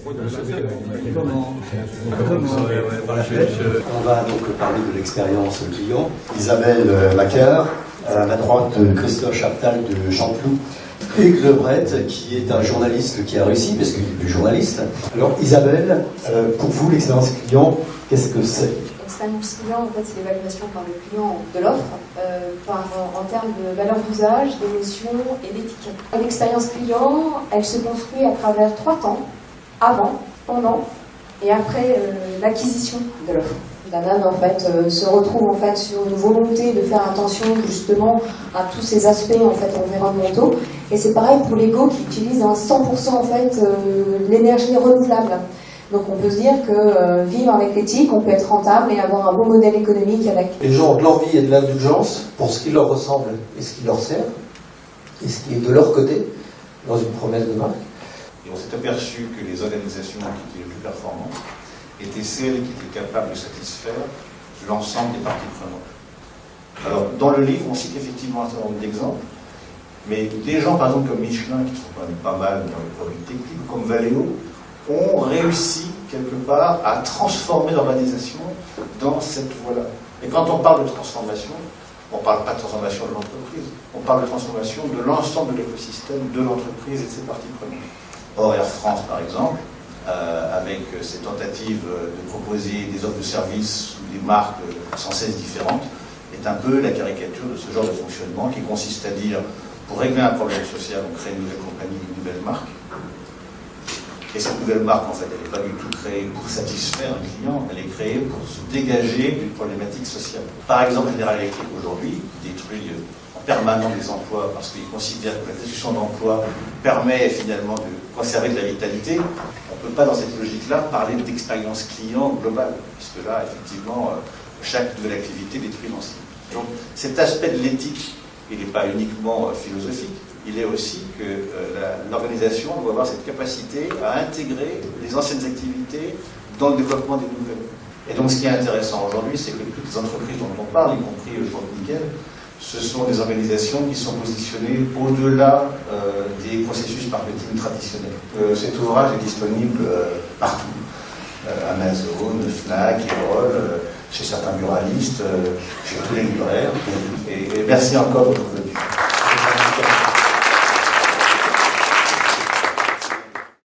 On va donc parler de l'expérience client. Isabelle Macaire, à ma droite Christophe Chaptal de Champloup, et Lebret, qui est un journaliste qui a réussi, parce qu'il est plus journaliste. Alors Isabelle, pour vous l'expérience client, qu'est-ce que c'est? L'expérience client, en fait, c'est l'évaluation par le client de l'offre, en termes de valeur d'usage, d'émotion et d'éthique. L'expérience client, elle se construit à travers 3 temps, avant, pendant et après l'acquisition de l'offre. Danone, en fait, se retrouve en fait sur une volonté de faire attention justement à tous ces aspects en fait environnementaux. Et c'est pareil pour Lego qui utilise à 100% en fait l'énergie renouvelable. Donc on peut se dire que vivre avec l'éthique, on peut être rentable et avoir un bon modèle économique avec. Les gens ont de l'envie et de l'indulgence pour ce qui leur ressemble et ce qui leur sert, et ce qui est de leur côté, dans une promesse de marque. Et on s'est aperçu que les organisations qui étaient les plus performantes étaient celles qui étaient capables de satisfaire l'ensemble des parties prenantes. Alors, dans le livre, on cite effectivement un certain nombre d'exemples, mais des gens, par exemple, comme Michelin, qui sont quand même pas mal dans les produits techniques, comme Valeo, ont réussi, quelque part, à transformer l'organisation dans cette voie-là. Et quand on parle de transformation, on ne parle pas de transformation de l'entreprise, on parle de transformation de l'ensemble de l'écosystème de l'entreprise et de ses parties prenantes. Or, Air France, par exemple, avec ses tentatives de proposer des offres de services sous des marques sans cesse différentes, est un peu la caricature de ce genre de fonctionnement qui consiste à dire, pour régler un problème social, on crée une nouvelle compagnie, une nouvelle marque. Et cette nouvelle marque, en fait, elle n'est pas du tout créée pour satisfaire un client, elle est créée pour se dégager d'une problématique sociale. Par exemple, General Electric, aujourd'hui, détruit en permanence des emplois parce qu'il considère que la destruction d'emplois permet finalement de conserver de la vitalité. On ne peut pas, dans cette logique-là, parler d'expérience client globale, puisque là, effectivement, chaque nouvelle activité détruit l'ancienne. Donc, cet aspect de l'éthique, il n'est pas uniquement philosophique, il est aussi que l'organisation doit avoir cette capacité à intégrer les anciennes activités dans le développement des nouvelles. Et donc ce qui est intéressant aujourd'hui, c'est que toutes les entreprises dont on parle, y compris le groupe Nickel, ce sont des organisations qui sont positionnées au-delà des processus marketing traditionnels. Cet ouvrage est disponible partout. Amazon, Fnac, Erol, chez certains buralistes, chez tous les libraires. Et merci encore de votre venue.